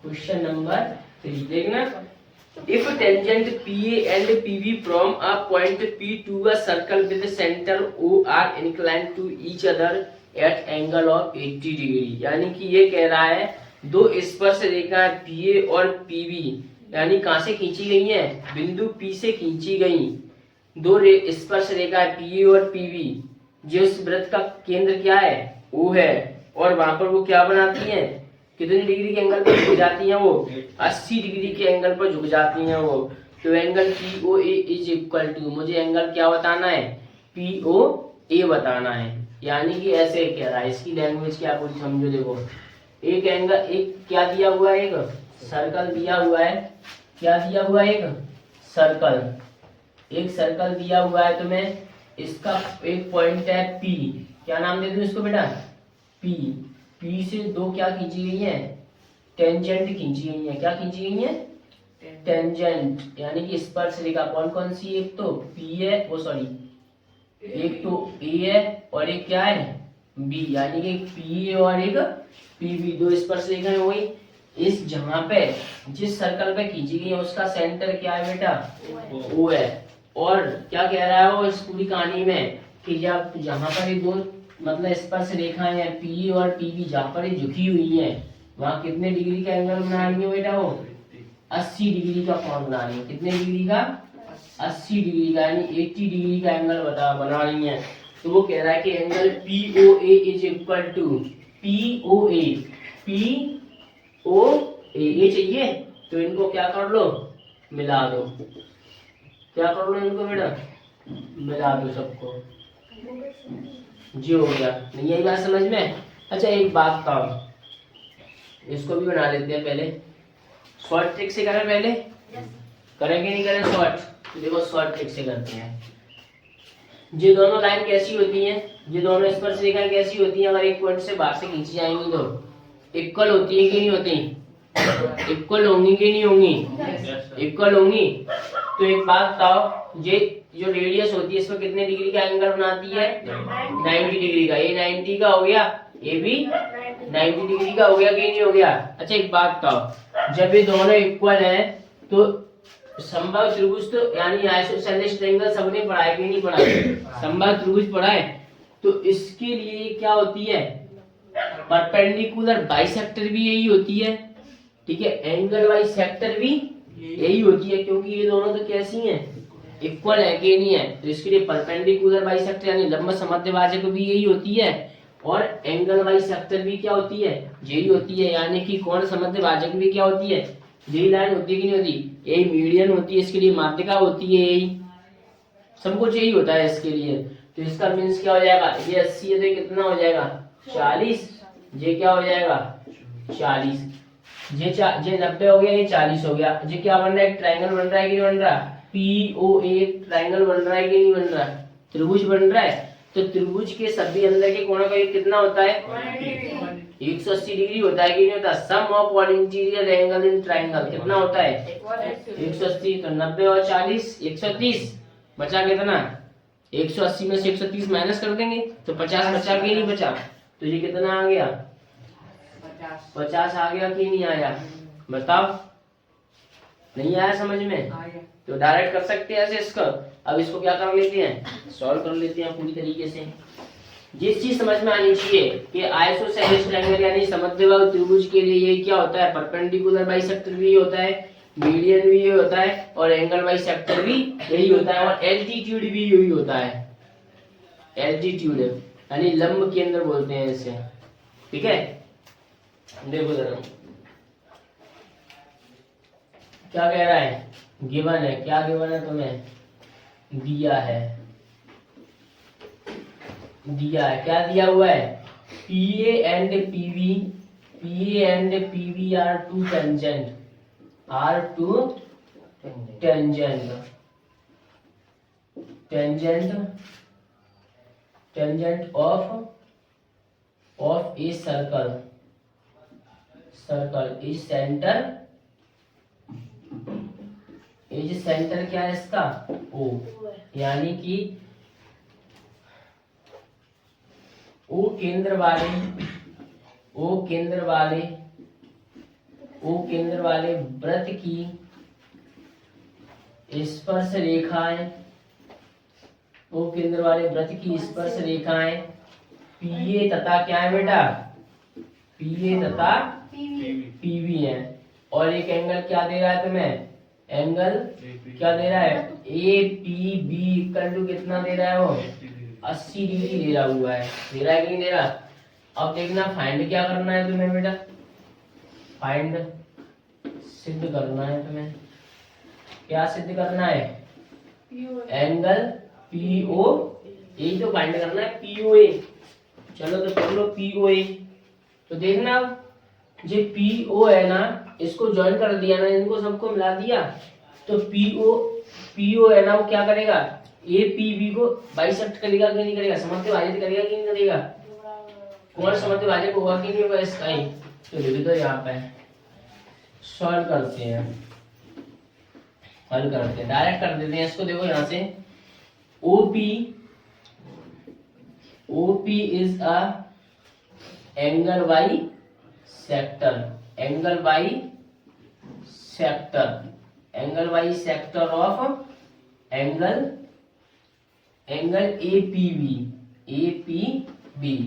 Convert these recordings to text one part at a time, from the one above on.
Question number 3 देखना। If tangent PA and PB from a point P to a circle with center O are inclined to each other at angle of 80 degree, यानी कि ये कह रहा है दो स्पर्श रेखा PA और PB यानी कहाँ से खींची गई है, बिंदु P से खींची गई दो स्पर्श रेखा PA और PB, जिस वृत्त का केंद्र क्या है, O है, और वहां पर वो क्या बनाती हैं, कितनी डिग्री के एंगल पर झुक जाती हैं, वो 80 डिग्री के एंगल पर झुक जाती हैं वो। तो angle POA is equal to, मुझे एंगल क्या बताना है, POA बताना है। यानी कि ऐसे कह रहा है, इसकी लैंग्वेज क्या पूरी समझो। देखो एक एंगल, एक क्या दिया हुआ है, एक सर्कल दिया हुआ है, क्या दिया हुआ है, एक सर्कल, एक सर्कल दिया हुआ है तुम्हें, इसका एक पॉइंट है P, क्या नाम दे दूं इसको बेटा, P। P से दो क्या खींची गई है, टेंजेंट खींची गई है, क्या खींची गई है, टेंजेंट, यानी कि स्पर्श रेखा कौन कौन सी, एक तो P है, वो सॉरी एक तो A है और एक क्या है B, यानी कि एक PA और एक PB, दो स्पर्श रेखा हो गई। इस जहां पे जिस सर्कल पे खींची गई है उसका सेंटर क्या है बेटा, O है। और क्या कह रहा है वो इस पूरी कहानी में कि जब जहां पर ये दो मतलब स्पर्श रेखाएं हैं PA और PB, जहां पर ये झुकी हुई है वहां कितने डिग्री का एंगल बना रही है बेटा, वो 80 डिग्री का कोण बना रही है। कितने डिग्री का, 80 डिग्री का, यानी 80 डिग्री का एंगल बना रही है। तो वो कह रहा है कि angle POA is equal to POA, ये चाहिए तो इनको क्या कर लो, मिला दो, क्या कर लो इनको बेटा, मिला दो सबको, जी हो गया। नहीं यही बात समझ में। अच्छा एक बात था, इसको भी बना लेते हैं पहले, शॉर्ट ट्रिक से करें पहले, करेंगे नहीं करें शॉर्ट, तो देखो शॉर्ट ट्रिक से करते हैं। ये दोनों लाइन कैसी होती हैं, ये दोनों स्पर्श रेखाएं कैसी होती हैं, अगर एक पॉइंट से बाहर से खींची जाएंगी तो इक्वल होती है कि नहीं होती, इक्वल होंगी कि नहीं होंगी, इक्वल होंगी। तो एक बात बताओ, ये जो रेडियस होती है इसमें कितने डिग्री का एंगल बनाती है, 90 डिग्री का, ये 90 का हो गया, ये भी 90 डिग्री का हो गया कि नहीं हो गया। अच्छा एक बात बताओ, जब ये दोनों इक्वल हैं तो समबाहु त्रिभुज, तो यानी आइसोसेलेस ट्रायंगल सबने पढ़ा है कि नहीं पढ़ा है, समबाहु त्रिभुज पढ़ा है। तो इसके लिए क्या होती है, परपेंडिकुलर बाइसेक्टर भी यही होती है, ठीक है, एंगल बाइसेक्टर भी यही होती है, क्योंकि ये दोनों तो कैसी हैं, इक्वल है कि नहीं है। तो इसके लिए परपेंडिकुलर बाइसेक्टर यानी लंब समद्विभाजक भी यही होती है, और एंगल बाइसेक्टर भी क्या होती है, यही होती है, यानी कि कोण समद्विभाजक भी क्या होती है, यही लाइन होती है कि नहीं होती, यही मीडियन होती है, इसके लिए माध्यिका होती है, यही सब कुछ यही होता है इसके लिए। तो इसका मीन्स क्या हो जाएगा, ये 80 है तो कितना हो जाएगा 40, ये क्या हो जाएगा 40, ये 90 हो गया, ये 40 हो गया। ये क्या बन रहा है, एक ट्रायंगल बन रहा है कि नहीं बन रहा, POA ट्रायंगल बन रहा है कि नहीं बन रहा, त्रिभुज बन रहा है। तो त्रिभुज के सभी अंदर के कोणों का ये कितना होता है, 180 डिग्री होता है कि नहीं होता। Sum of all interior angle in triangle कितना होता है 180, तो 90 और 40 130, बचा कितना 180 में से 130 माइनस कर देंगे तो 50 बचा कि नहीं बचा। तो ये कितना आ गया 50 आ गया कि नहीं आया, बताओ, नहीं आया समझ में, तो डायरेक्ट कर सकते हैं ऐसे इसका। अब इसको क्या कर लेते हैं, सॉल्व कर लेते हैं पूरी तरीके से। जिस चीज समझ में आनी चाहिए कि आइसोसेलेस ट्रायंगल यानी समद्विबाहु त्रिभुज के लिए ये क्या होता है, परपेंडिकुलर बाइसेक्टर भी होता है, मीडियन भी ये होता है, और एंगल बाइसेक्टर भी यही होता है, और एल्टीट्यूड भी यही होता है, एल्टीट्यूड यानी लंब केंद्र बोलते हैं इसे, ठीक है। देखो जरा क्या कह रहा है, गिवन है, क्या गिवन है तुम्हें, दिया है, दिया है, क्या दिया हुआ है, PA and PB are two tangent, tangent of a circle is center क्या है इसका O, यानी कि O केंद्र वाले ओ केंद्र वाले वृत्त की स्पर्श रेखाएं, ओ केंद्र वाले वृत्त की स्पर्श रेखाएं पीए तथा क्या है बेटा, पीए तथा पीवी है। और एक एंगल क्या दे रहा है तुम्हें, एंगल क्या दे रहा है, A P B equal to कितना दे रहा है, वो 80 डिग्री दे रहा हुआ है, दे रहा है कि नहीं दे रहा। अब देखना फाइंड क्या करना है तुम्हें बेटा, फाइंड सिद्ध करना है तुम्हें, क्या सिद्ध करना है, एंगल पीओ, यही तो फाइंड करना है, पीओए। चलो तो कर लो पीओए। तो देखना जो पीओ है ना, इसको ज्वाइन कर दिया ना, इनको सबको मिला दिया, तो पीओ है ना, वो क्या करेगा, ए पी बी को बाइसेक्ट करेगा कि नहीं करेगा, समद्विभाजित करेगा कि नहीं करेगा, कौन समद्विभाजक होगा कि नहीं होगा इसका ही। तो लिख दो यहाँ पे, सॉल्व करते हैं, हल करते हैं, डायरेक्ट कर देते हैं इसको। देखो यहाँ से OP is a angle by sector, angle by sector, angle by sector of angle APB, APB.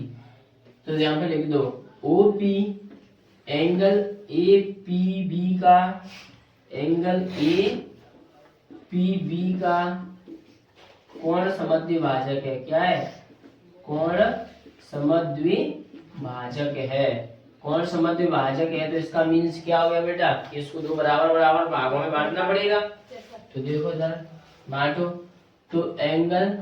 तो यहाँ पे लिख दो ओपी एंगल एपीबी का, एंगल एपीबी का कोण समद्विभाजक है, क्या है, कोण समद्विभाजक है, कोण समद्विभाजक है। तो इसका मीन्स क्या हो गया बेटा, इसको दो बराबर बराबर भागों में बांटना पड़ेगा। तो देखो इधर बांटो, तो एंगल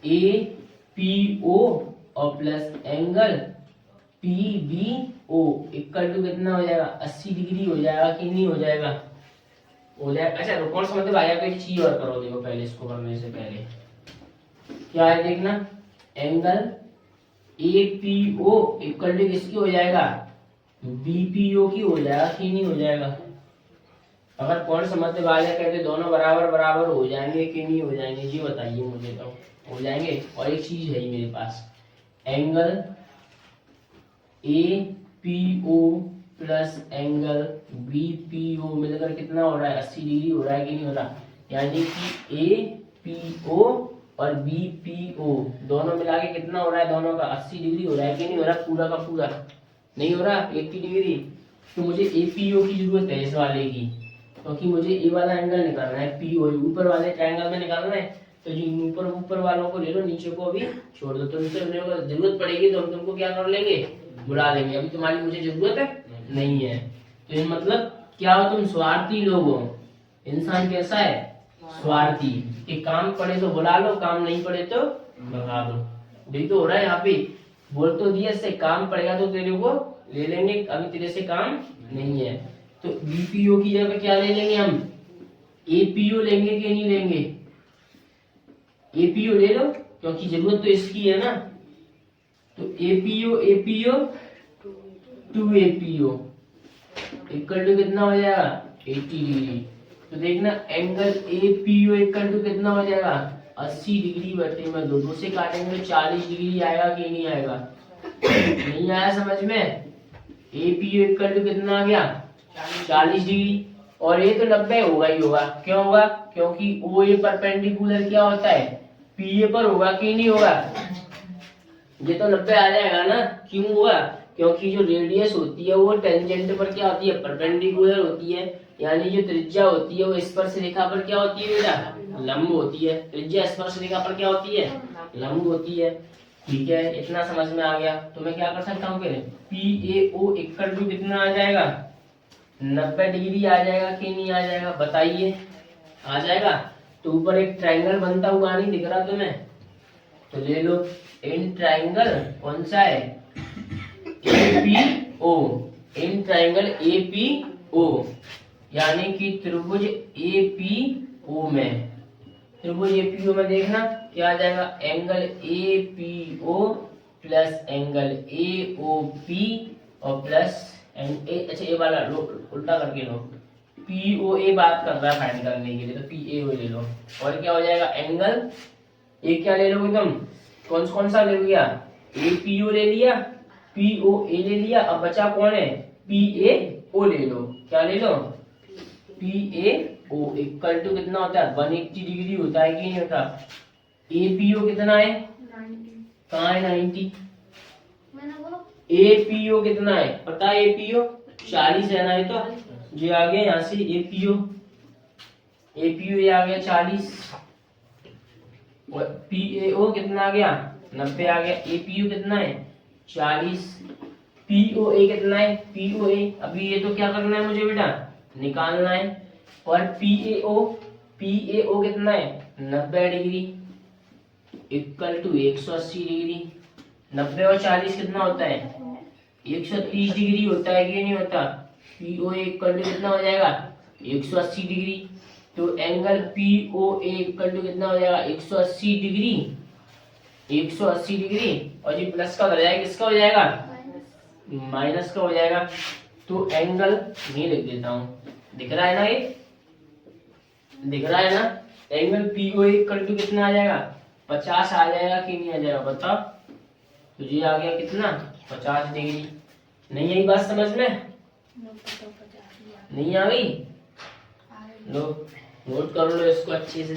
ए पी ओ और plus angle P B O equal to कितना हो जाएगा, 80 डिग्री हो जाएगा कि नहीं हो जाएगा, हो जाएगा। अच्छा तो कौन समद्विभाजक, एक चीज और करो, देखो पहले इसको करने से पहले क्या है देखना, angle A P O equal to किसकी हो जाएगा, बीपीओ की हो जाएगा कि नहीं हो जाएगा। अगर कोण समद्विभाजक है तो दोनों बराबर बराबर हो जाएंगे कि नहीं हो जाएंगे, जी बताइए मुझे, तो हो जाएंगे। और एक चीज है मेरे पास, angle A P O plus angle B P O मिलकर कितना हो रहा है, 80 डिग्री हो रहा है कि नहीं हो रहा। यानी कि ए पी ओ और बी पी ओ दोनों मिला के कितना हो रहा है, दोनों का 80 डिग्री हो रहा है कि नहीं हो रहा, पूरा का पूरा नहीं हो रहा 80 डिग्री। तो मुझे ए पी ओ की जरूरत है इस वाले की, क्योंकि मुझे ए वाला एंगल निकालना है, पी ओ ऊपर वाले ट्रायंगल में निकालना है। तो जो ऊपर वालों को ले लो, नीचे को अभी छोड़ दो। तो जरूरत पड़ेगी तो हम तुमको क्या कर लेंगे, बुला लेंगे, अभी तुम्हारी मुझे जरूरत नहीं है। तो ये मतलब क्या हो, तुम स्वार्थी लोग हो। इंसान कैसा है, स्वार्थी, कि काम पड़े तो बुला लो, काम नहीं पड़े तो भगा दो। देख तो हो रहा है यहाँ पे, बोल तो दिया से काम पड़ेगा तो तेरे को ले लेंगे, अभी तेरे से काम नहीं है। तो बीपीओ की जगह क्या ले लेंगे हम, एपीओ लेंगे कि नहीं लेंगे, एपीओ ले लो, क्योंकि जरूरत तो इसकी है ना। तो एपीओ 2APO इक्वल टू कितना हो जाएगा, 80 डिग्री। तो देखना एंगल एपीओ इक्वल टू कितना हो जाएगा, 80 डिग्री बटे में 2 से काटेंगे तो 40 डिग्री आएगा कि नहीं आएगा, नहीं आया समझ में। एपीओ इक्वल टू कितना आ गया, 40 डिग्री। और ये तो 90 होगा ही होगा, क्यों होगा, क्योंकि ओ ए परपेंडिकुलर क्या होता है, पीए पर होगा कि नहीं होगा। ये तो 90 आ जाएगा ना, क्यों होगा, क्योंकि जो रेडियस होती है वो टेंजेंट पर क्या होती है, परपेंडिकुलर होती है। यानी जो त्रिज्या होती है वो स्पर्श रेखा पर क्या होती है बेटा, लंब होती है। त्रिज्या स्पर्श रेखा पर क्या होती है, लंब होती है। ठीक है, इतना समझ में आ गया। तो मैं क्या कर सकता हूँ, P A O equal to कितना आ जाएगा, 90 डिग्री आ जाएगा कि नहीं आ जाएगा, बताइए, आ जाएगा। तो ऊपर एक ट्रायंगल बनता हुआ नहीं दिख रहा तुम्हें, तो ले लो इन ट्रायंगल, कौन सा है, एपीओ, इन ट्रायंगल एपीओ, यानी कि त्रिभुज एपीओ में, त्रिभुज एपीओ में देखना क्या आ जाएगा, angle APO plus angle AOP और प्लस अच्छा ये वाला लो, उल्टा करके लो, पीओ ए बात कर रहा है फाइंड करने के लिए, तो पीएओ ले लो। और क्या हो जाएगा, एंगल ए क्या ले लोगे तुम, कौन सा ले लिया, एपीओ ले लिया, पीओ ए ले लिया, अब बचा कौन है, पीए ओ ले लो, क्या ले लो, PAO इक्वल टू कितना होता है 180 डिग्री होता है कि नहीं होता। APO कितना है, कहाँ है 90, APO कितना है पता है, APO 40 है ना, ये तो ये आ गया यहाँ से APO ये आ गया 40, PAO कितना आ गया 90 आ गया। APO कितना है 40, POA कितना है, POA अभी ये तो क्या करना है मुझे बेटा, निकालना है। और PAO कितना है 90 डिग्री इक्वल टू 180 डिग्री। 90 और 40 कितना होता है 130 डिग्री होता है कि नहीं होता। POA इक्वल टू कितना हो जाएगा 180 डिग्री। तो एंगल POA इक्वल टू कितना हो जाएगा 180 डिग्री, 180 डिग्री। और ये प्लस का हो जाएगा, किसका हो जाएगा माइनस का हो जाएगा। तो एंगल नहीं लिख देता हूँ, दिख रहा है ना, ये दिख रहा है ना। एंगल POA इक्वल टू कितना आ जाएगा 50 आ जाएगा कि नहीं आ जाएगा बताओ। तो ये आ गया कितना 50 डिग्री। नहीं आई बात समझ में, नहीं आ गई, लो नोट कर लो इसको अच्छे से।